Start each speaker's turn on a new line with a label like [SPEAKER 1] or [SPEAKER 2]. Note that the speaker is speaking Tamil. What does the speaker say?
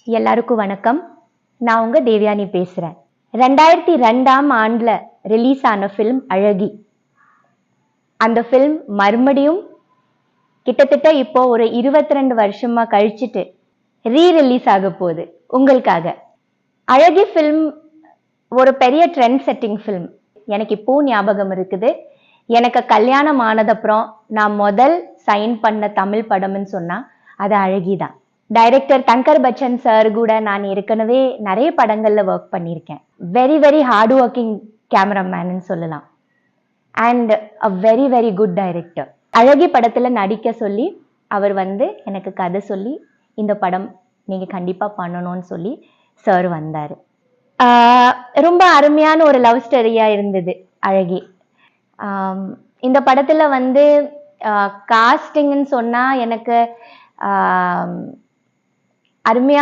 [SPEAKER 1] எல்லாருக்கும் வணக்கம். நான் உங்க தேவயானி பேசுறேன். 2002ஆம் ஆண்டுல ரிலீஸ் ஆன ஃபிலிம் அழகி. அந்த ஃபிலிம் மறுபடியும் கிட்டத்தட்ட இப்போ ஒரு 22 வருஷமா கழிச்சிட்டு ரிலீஸ் ஆக போகுது உங்களுக்காக. அழகி ஃபிலிம் ஒரு பெரிய ட்ரெண்ட் செட்டிங் ஃபிலிம். எனக்கு இப்போ ஞாபகம் இருக்குது. எனக்கு கல்யாணம் ஆனதப்புறம் நான் முதல் சைன் பண்ண தமிழ் படம்னு சொன்னா அது அழகிதான். டைரக்டர் தங்கர் பச்சன் சார் கூட நான் ஏற்கனவே நிறைய படங்கள்ல ஒர்க் பண்ணியிருக்கேன். வெரி வெரி ஹார்ட் ஒர்க்கிங் கேமராமேன்னு சொல்லலாம். And a very very good director. அழகி படத்துல நடிக்க சொல்லி அவர் எனக்கு கதை சொல்லி இந்த படம் நீங்க கண்டிப்பா பண்ணணும்னு சொல்லி சார் வந்தாரு. ரொம்ப அருமையான ஒரு லவ் ஸ்டோரியா இருந்தது அழகி. இந்த படத்துல காஸ்டிங்னு சொன்னா எனக்கு அருமையா